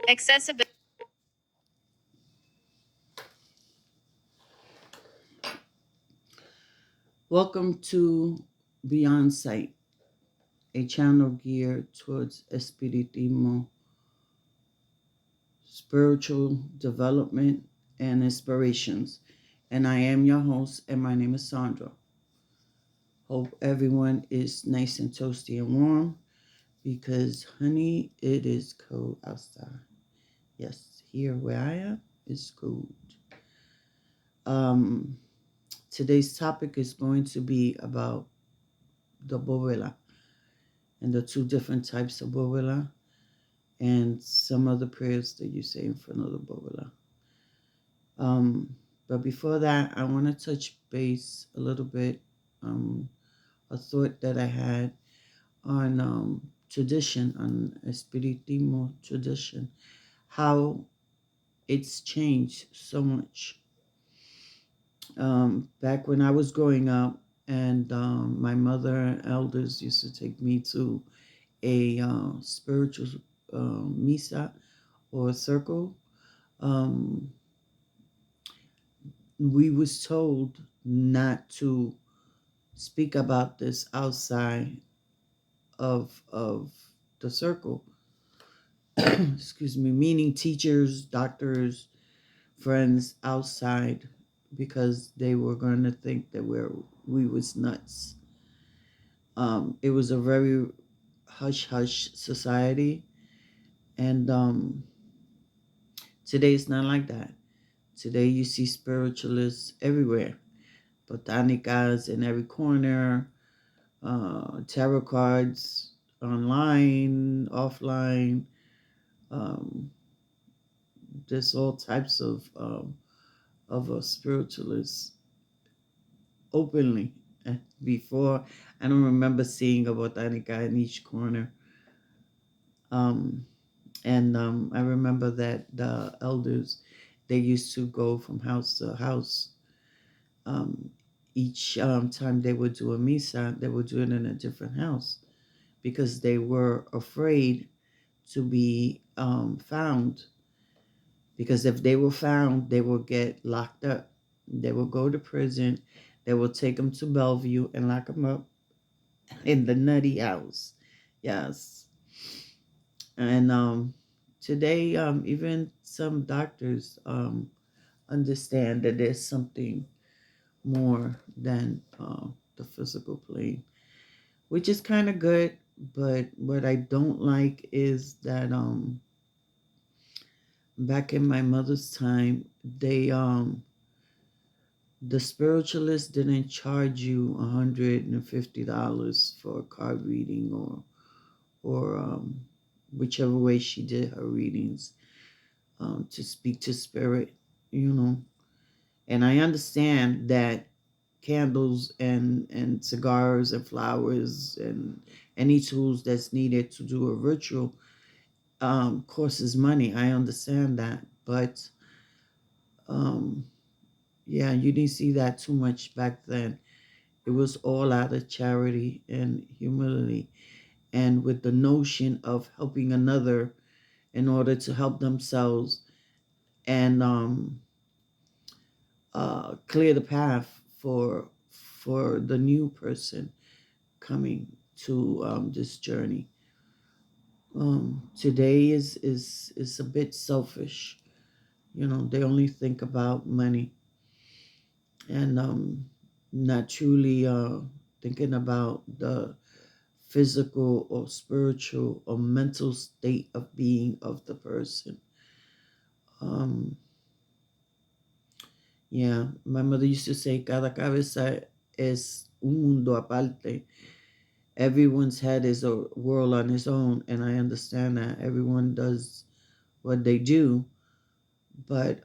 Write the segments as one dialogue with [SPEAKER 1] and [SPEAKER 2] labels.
[SPEAKER 1] Accessibility.
[SPEAKER 2] Welcome to Beyond Sight, a channel geared towards espiritismo, spiritual development, and inspirations. And I am your host, and my name is Sandra. Hope everyone is nice and toasty and warm because, honey, it is cold outside. Yes, here where I am, it's cold. Um, Today's topic is going to be about the bovela and the two different types of bovela and some other prayers that you say in front of the bovela. Um, but before that, I want to touch base a little bit, um, a thought that I had on tradition, on Espiritismo tradition, how it's changed so much. Back when I was growing up, and my mother and elders used to take me to a spiritual misa or circle. Um, we was told not to speak about this outside of the circle. Excuse me, meaning teachers, doctors, friends outside, because they were going to think that we was nuts. It was a very hush hush society, and today it's not like that. Today you see spiritualists everywhere, botanicas in every corner, tarot cards online, offline. Um, there's all types of spiritualists openly. And before, I don't remember seeing a botanica in each corner. Um, and I remember that the elders, they used to go from house to house. Um, each time they would do a misa, they would do it in a different house because they were afraid to be found. Because if they were found, they will get locked up. They will go to prison. They will take them to Bellevue and lock them up in the nutty house. Yes. And today, even some doctors understand that there's something more than the physical plane, which is kind of good. But what I don't like is that back in my mother's time, the spiritualist didn't charge you $150 for a card reading or whichever way she did her readings, to speak to spirit, you know. And I understand that candles and cigars and flowers and any tools that's needed to do a ritual costs money. I understand that, but um, yeah, you didn't see that too much back then. It was all out of charity and humility, and with the notion of helping another in order to help themselves and clear the path for the new person coming to this journey. Today is a bit selfish. You know, they only think about money and not truly thinking about the physical or spiritual or mental state of being of the person. Um, yeah, my mother used to say, cada cabeza es un mundo aparte. Everyone's head is a world on its own, and I understand that everyone does what they do, but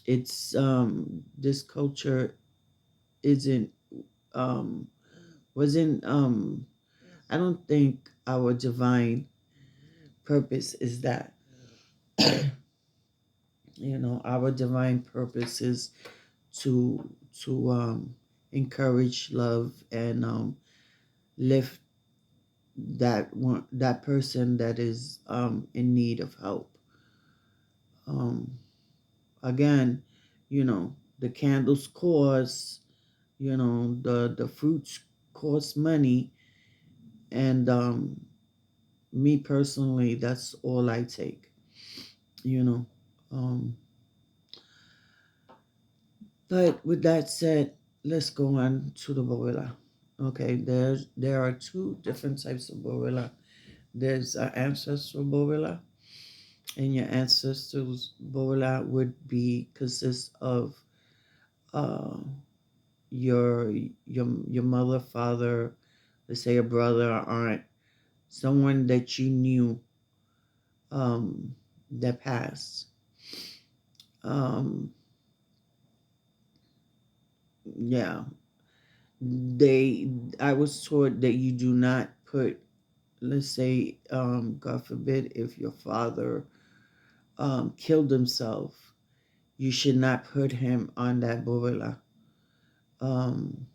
[SPEAKER 2] it's this culture isn't um, wasn't I don't think our divine purpose is that. You know, our divine purpose is to to encourage love and lift that person that is in need of help. um Again, the candles cost, the fruits cost money, and me personally, that's all I take. you know um but with that said, let's go on to the Bawila. Okay, there are two different types of Bawila. There's an ancestral Bawila, and your ancestors Bawila would be consist of uh your mother, father, let's say a brother or aunt, someone that you knew that passed. um yeah, they I was taught that you do not put, let's say, God forbid, if your father killed himself, you should not put him on that bovela. um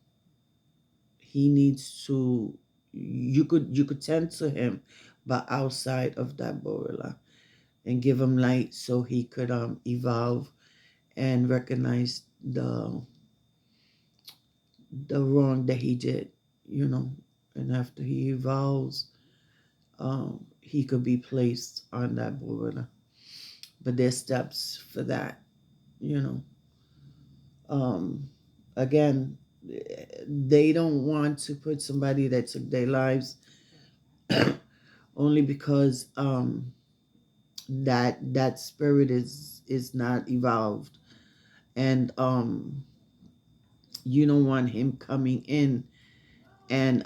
[SPEAKER 2] he needs to, you could tend to him, but outside of that bovela, and give him light so he could evolve and recognize the wrong that he did, you know. And after he evolves, he could be placed on that border. But there's steps for that, you know. Um, Again, they don't want to put somebody that took their lives only because that spirit is not evolved, and you don't want him coming in and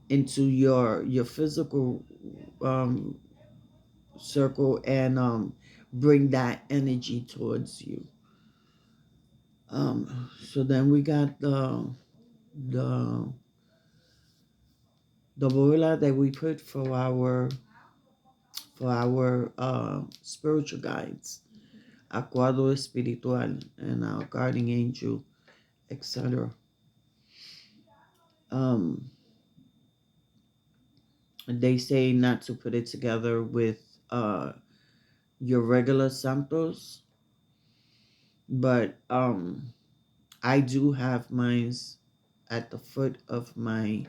[SPEAKER 2] into your physical um circle, and bring that energy towards you. So then we got the the boila that we put for our spiritual guides, our cuadro espiritual, and our guardian angel, etc. um they say not to put it together with uh your regular santos, but I do have mines at the foot of my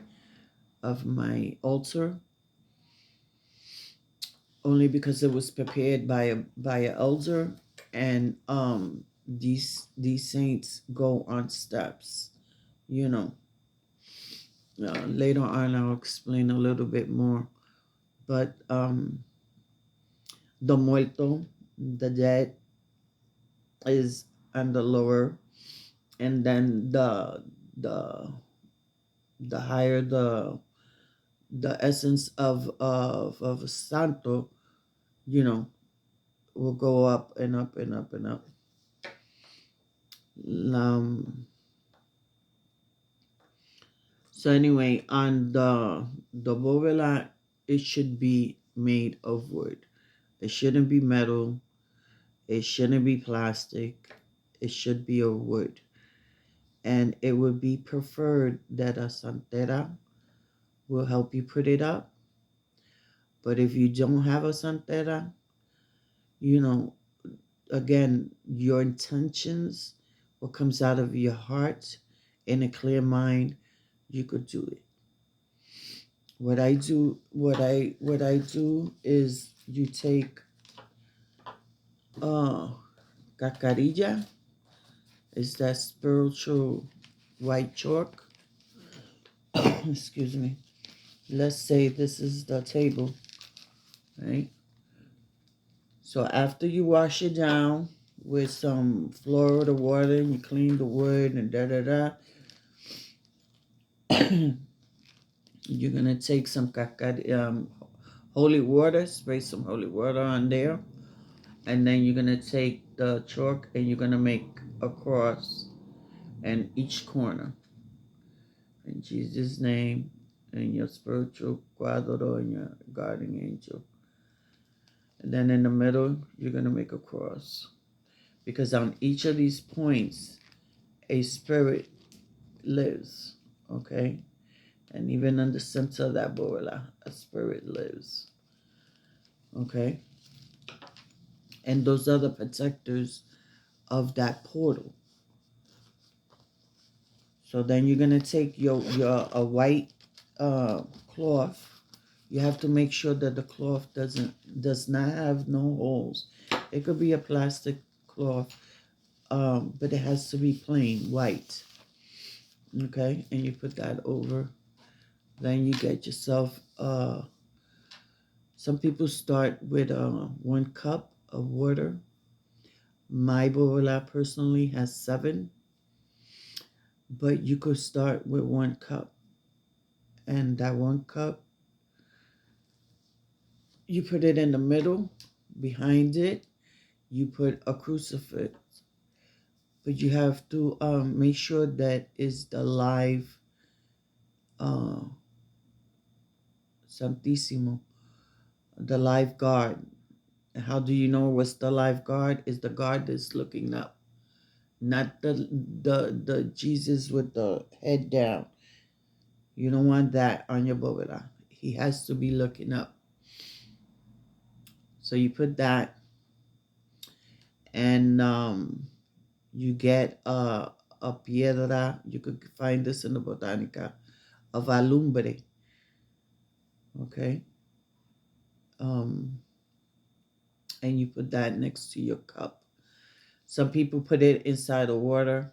[SPEAKER 2] altar, only because it was prepared by an elder, and these saints go on steps. You know, later on I'll explain a little bit more. But the muerto, the dead, is on the lower, and then the the higher the essence of a santo, you know, will go up and up and up and up. Um, so anyway, on the bovela, it should be made of wood. It shouldn't be metal. It shouldn't be plastic. It should be of wood. And it would be preferred that a santera will help you put it up. But if you don't have a santera, you know, again, your intentions, what comes out of your heart in a clear mind, you could do it. What I do is you take uh cacarilla, is that spiritual white chalk. Excuse me. Let's say this is the table, right? So after you wash it down with some Florida water, and you clean the wood and da da da, you're gonna take some holy water, spray some holy water on there, and then you're gonna take the chalk and you're gonna make a cross in each corner in Jesus' name, and your spiritual cuadro and your guardian angel. And then in the middle, you're gonna make a cross, because on each of these points, a spirit lives. Okay, And even in the center of that Borla, a spirit lives. Okay? And those are the protectors of that portal. So then you're gonna take your a white cloth. You have to make sure that the cloth does not have no holes. It could be a plastic cloth, but it has to be plain white. Okay, and you put that over. Then you get yourself. Some people start with 1 cup of water. My Borla personally has 7, but you could start with 1 cup, and that 1 cup you put it in the middle. Behind it, you put a crucifix, but you have to make sure that is the live uh, Santissimo, the live guard. And how do you know what's the live guard? Is the guard that's looking up, not the Jesus with the head down. You don't want that on your boveda. He has to be looking up. So you put that, and you get a piedra. You could find this in the Botanica of alumbre. Okay, um, and you put that next to your cup. Some people put it inside the water.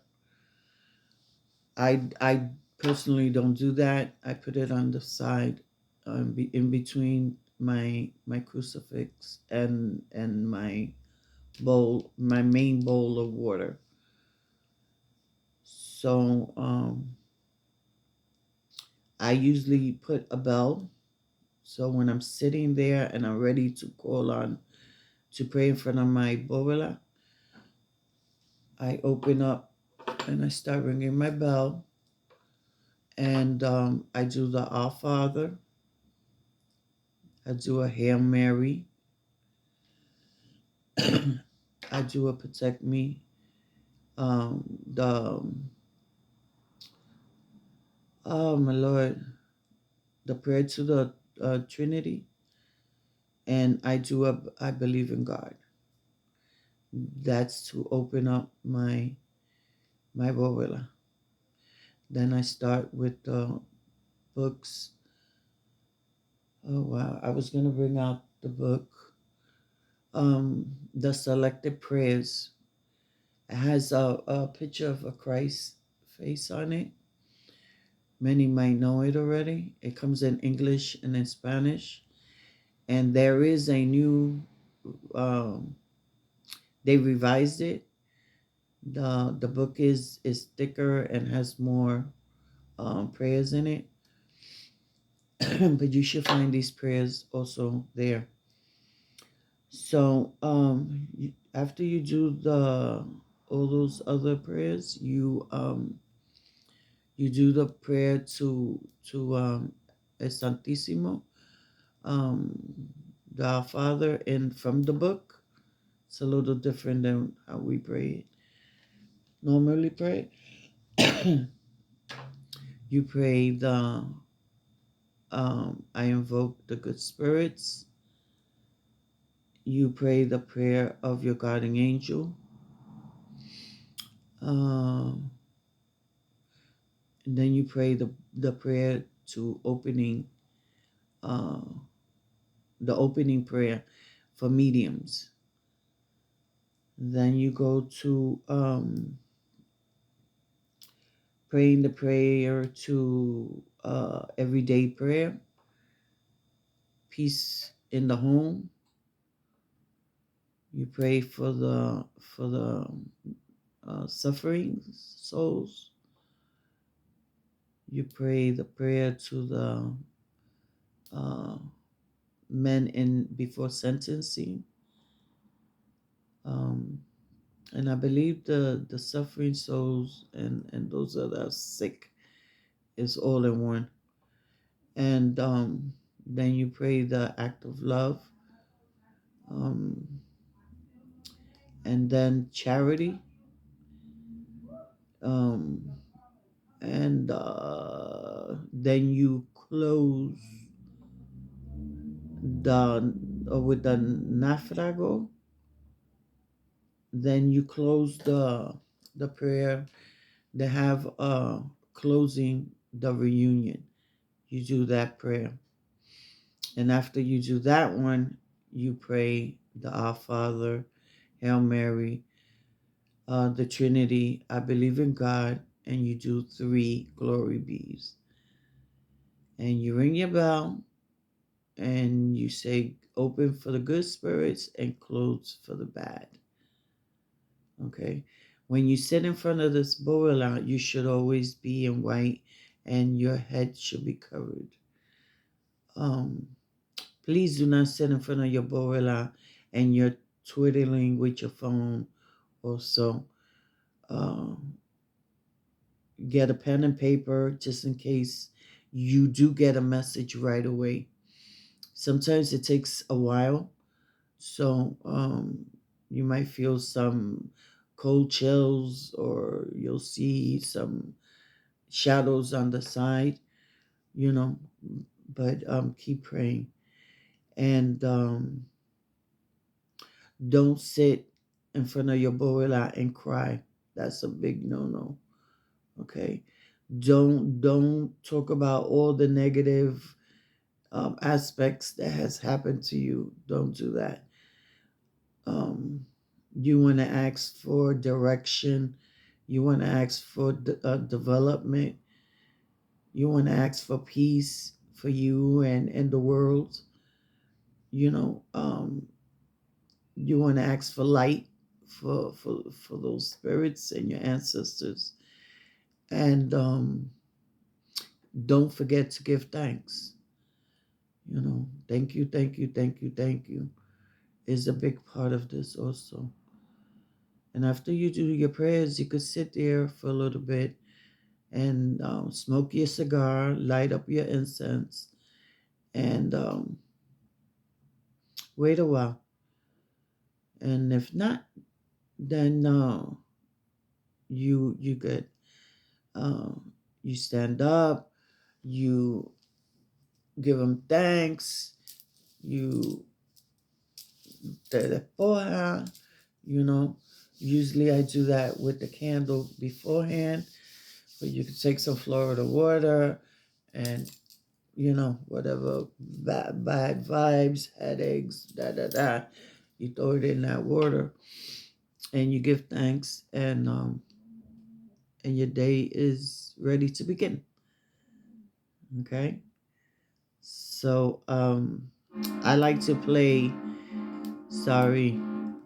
[SPEAKER 2] I personally don't do that. I put it on the side, in between my crucifix and my bowl, my main bowl of water. So I usually put a bell. So when I'm sitting there and I'm ready to call on to pray in front of my bovela, I open up and I start ringing my bell, and I do the Our Father. I do a Hail Mary. I do a Protect Me. The Oh my Lord, the prayer to the Trinity, and I do a I believe in God. That's to open up my bovela. Then I start with the books. Oh wow, I was gonna bring out the book. The Selected Prayers. It has a picture of a Christ face on it. Many might know it already. It comes in English and in Spanish. And there is a new, um, they revised it. The book is thicker and has more prayers in it. But you should find these prayers also there. So after you do the all those other prayers, you do the prayer to El Santissimo, um, the Our Father, and from the book. It's a little different than how we pray normally pray. You pray the I invoke the good spirits. You pray the prayer of your guardian angel. Um, and then you pray the prayer to opening, uh, the opening prayer for mediums. Then you go to praying the prayer to everyday prayer, peace in the home. You pray for the suffering souls. You pray the prayer to the uh, men in before sentencing, um, and I believe the suffering souls and those that are sick is all in one. And then you pray the act of love, um, and then charity. Um, and then you close the with the nafrago. Then you close the prayer. They have closing the reunion. You do that prayer, and after you do that one, you pray the Our Father, Hail Mary, the Trinity, I believe in God, and you do three glory bees. And you ring your bell and you say, open for the good spirits and close for the bad. Okay? When you sit in front of this Bola, you should always be in white and your head should be covered. Um, Please do not sit in front of your Bola and you're twiddling with your phone also. Um, get a pen and paper just in case you do get a message right away. Sometimes it takes a while, so you might feel some cold chills or you'll see some shadows on the side, you know, but keep praying. And don't sit in front of your boila and cry. That's a big no-no. Okay. Don't talk about all the negative aspects that has happened to you. Don't do that. Um, you want to ask for direction. You want to ask for development. You want to ask for peace for you and the world. You know, you want to ask for light for those spirits and your ancestors. And don't forget to give thanks. You know, thank you, thank you, thank you, thank you is a big part of this also. And after you do your prayers, you could sit there for a little bit and smoke your cigar, light up your incense, and wait a while. And if not, then you good. You stand up, you give them thanks, you telepoa, you know. Usually I do that with the candle beforehand, but you can take some Florida water and whatever bad vibes, headaches, you throw it in that water and you give thanks, and your day is ready to begin. Okay, so I like to play. Sorry,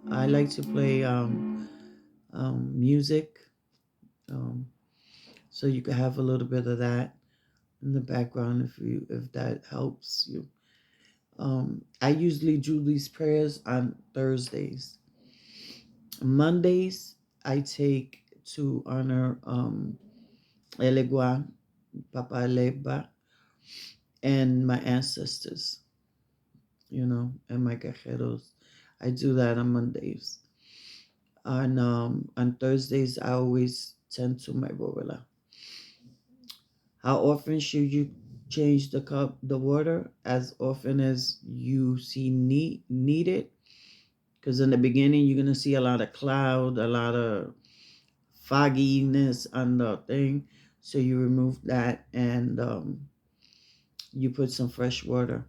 [SPEAKER 2] I like to play music, um, so you can have a little bit of that in the background if that helps you. I usually do these prayers on Thursdays. Mondays, I take to honor Elegua, Papa Leba, and my ancestors, and my cajeros. I do that on Mondays. On Thursdays, I always tend to my Bobela. How often should you change the water? As often as you see needed. Because in the beginning, you're gonna see a lot of cloud, a lot of fogginess on the thing. So you remove that and you put some fresh water.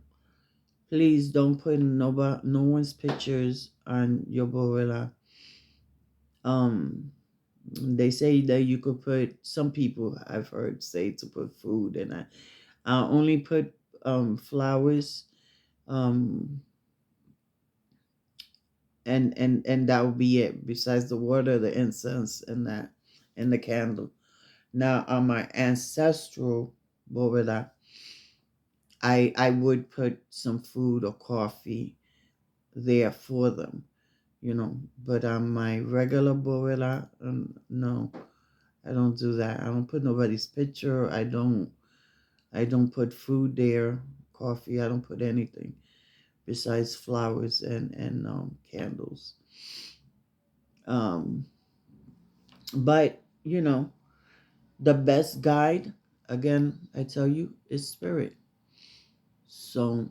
[SPEAKER 2] Please don't put no one's pictures on your boiler. Um, they say that you could put, some people I've heard say to put food, and I only put flowers, um, and that would be it. Besides the water, the incense, and the candle. Now on my ancestral boiler, I would put some food or coffee there for them, But on my regular boiler, no, I don't do that. I don't put nobody's picture. I don't put food there, coffee. I don't put anything besides flowers and candles. Um, but The best guide, again, I tell you, is spirit. So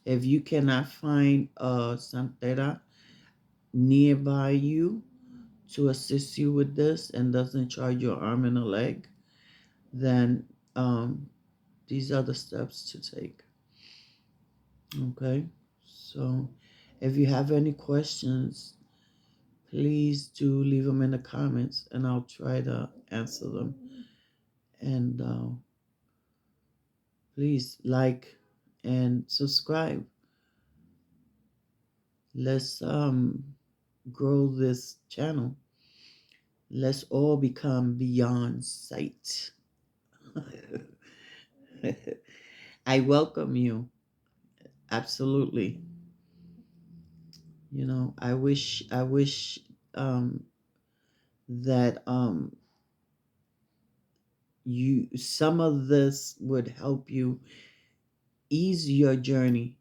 [SPEAKER 2] if you cannot find a santera nearby you to assist you with this and doesn't charge your arm and a leg, then these are the steps to take. Okay, so if you have any questions, please do leave them in the comments and I'll try to answer them. And please like and subscribe. Let's grow this channel. Let's all become beyond sight. I welcome you. Absolutely. I wish um that you some of this would help you ease your journey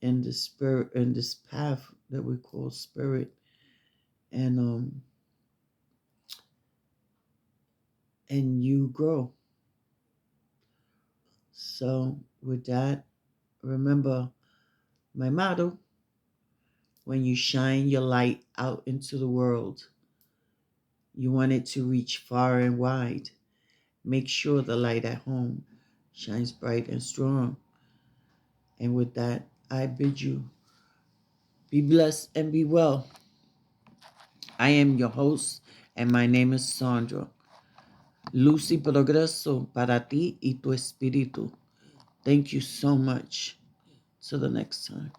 [SPEAKER 2] in the spirit, in this path that we call spirit, and and you grow. So with that, remember my motto: when you shine your light out into the world, you want it to reach far and wide. Make sure the light at home shines bright and strong. And with that, I bid you be blessed and be well. I am your host, and my name is Sandra. Luz y progreso para ti y tu espíritu. Thank you so much. Till the next time.